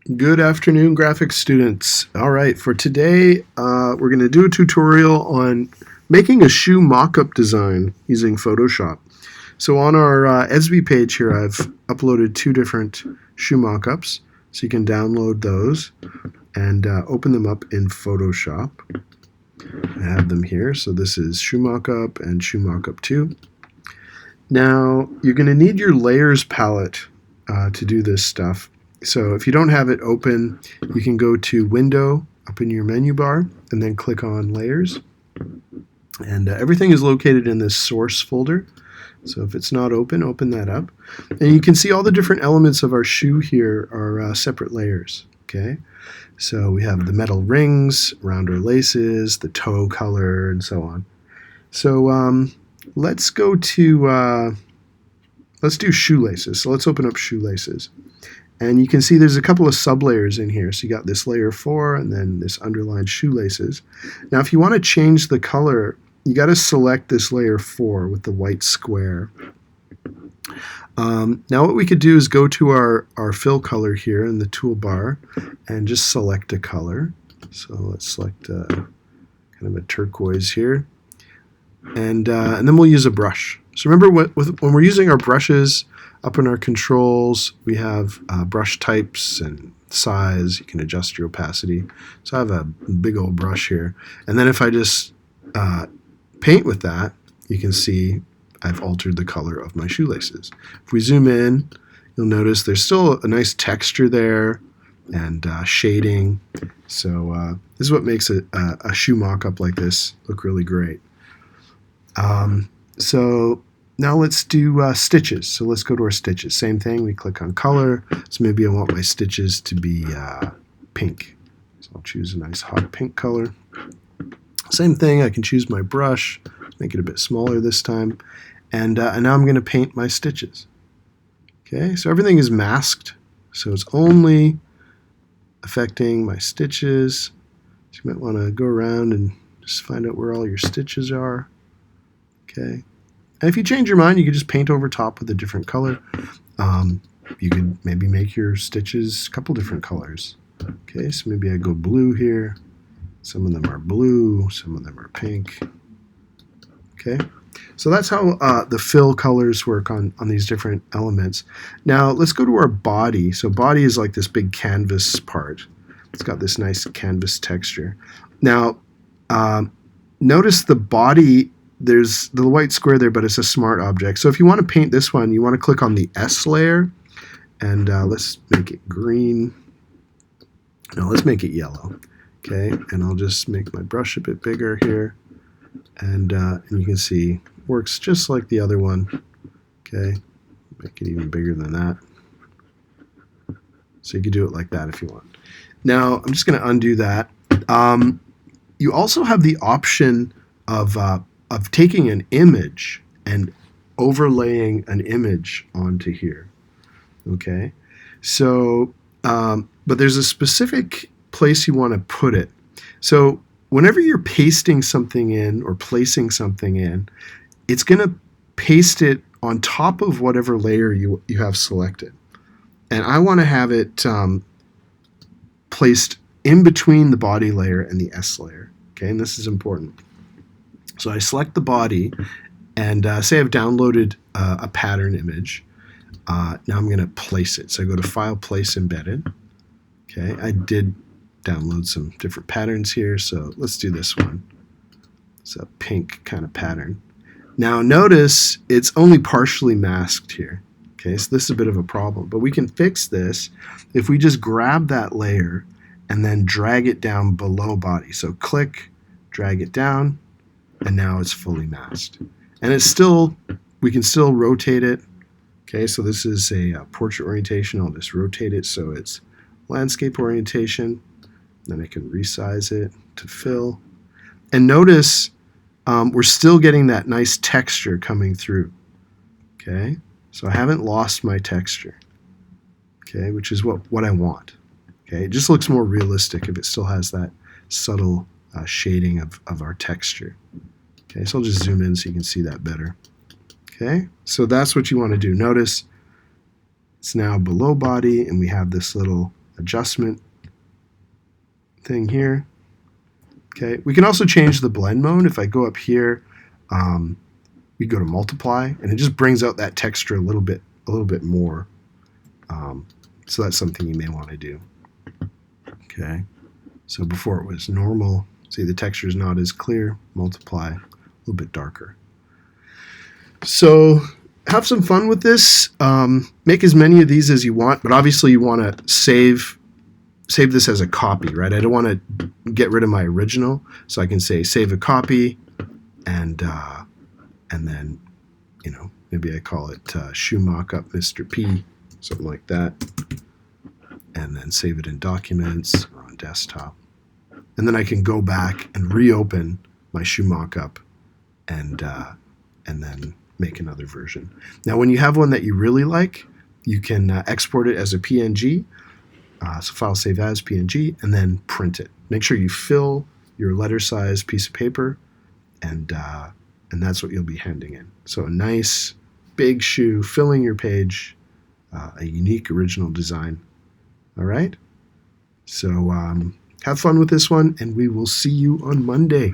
Good afternoon, graphics students. All right, for today, we're going to do a tutorial on making a shoe mock-up design using Photoshop. So on our ESB page here, I've uploaded two different shoe mock-ups, so you can download those and open them up in Photoshop. I have them here, so this is shoe mock-up and shoe mock-up 2. Now, you're going to need your layers palette to do this stuff. So if you don't have it open, you can go to Window up in your menu bar and then click on Layers. And everything is located in this source folder. So if it's not open, open that up. And you can see all the different elements of our shoe here are separate layers. Okay, so we have the metal rings around our laces, the toe color, and so on. So let's go to, let's do shoelaces. So let's open up shoelaces. And you can see there's a couple of sublayers in here. So you got this layer 4 and then this underlined shoelaces. Now if you want to change the color, you got to select this layer 4 with the white square. Now what we could do is go to our fill color here in the toolbar and just select a color. So let's select kind of a turquoise here. And then we'll use a brush. So remember when we're using our brushes, up in our controls, we have brush types and size. You can adjust your opacity. So I have a big old brush here. And then if I just paint with that, you can see I've altered the color of my shoelaces. If we zoom in, you'll notice there's still a nice texture there and shading. So this is what makes a shoe mock-up like this look really great. So now let's do stitches. So let's go to our stitches. Same thing, we click on color. So maybe I want my stitches to be pink. So I'll choose a nice hot pink color. Same thing, I can choose my brush, make it a bit smaller this time. And now I'm going to paint my stitches. Okay, so everything is masked. So it's only affecting my stitches. So you might want to go around and just find out where all your stitches are. Okay. And if you change your mind, you could just paint over top with a different color. You could maybe make your stitches a couple different colors. Okay, so maybe I go blue here. Some of them are blue, some of them are pink. Okay, so that's how the fill colors work on these different elements. Now let's go to our body. So body is like this big canvas part. It's got this nice canvas texture. Now notice the body, there's the white square there, but it's a smart object. So if you want to paint this one, you want to click on the S layer, and let's make it green. No, let's make it yellow. Okay, and I'll just make my brush a bit bigger here, and you can see it works just like the other one. Okay, make it even bigger than that. So you could do it like that if you want. Now I'm just going to undo that. You also have the option of taking an image and overlaying an image onto here. Okay, so but there's a specific place you want to put it. So whenever you're pasting something in or placing something in, it's going to paste it on top of whatever layer you have selected. And I want to have it placed in between the body layer and the S layer. Okay, and this is important. So I select the body and say I've downloaded a pattern image. Now I'm going to place it. So I go to File, Place Embedded. Okay, I did download some different patterns here, so let's do this one. It's a pink kind of pattern. Now notice it's only partially masked here. Okay, so this is a bit of a problem, but we can fix this if we just grab that layer and then drag it down below body. So click, drag it down, and now it's fully masked. And it's still, we can still rotate it. Okay, so this is a portrait orientation. I'll just rotate it so it's landscape orientation. Then I can resize it to fill. And notice we're still getting that nice texture coming through. Okay, so I haven't lost my texture. Okay, which is what I want. Okay, it just looks more realistic if it still has that subtle shading of our texture. Okay, so I'll just zoom in so you can see that better. Okay, so that's what you want to do. Notice it's now below body and we have this little adjustment thing here. Okay, we can also change the blend mode. If I go up here, we go to multiply, and it just brings out that texture a little bit more. So that's something you may want to do. Okay, so before it was normal. See, the texture is not as clear. Multiply, a little bit darker. So have some fun with this. Make as many of these as you want, but obviously you want to save this as a copy, right? I don't want to get rid of my original, so I can say save a copy, and then, you know, maybe I call it shoe mockup Mr. P, something like that, and then save it in documents or on desktop, and then I can go back and reopen my shoe mockup, and then make another version. Now, when you have one that you really like, you can export it as a PNG. So file save as PNG, and then print it. Make sure you fill your letter size piece of paper, and that's what you'll be handing in. So a nice big shoe filling your page, a unique original design. All right. So have fun with this one, and we will see you on Monday.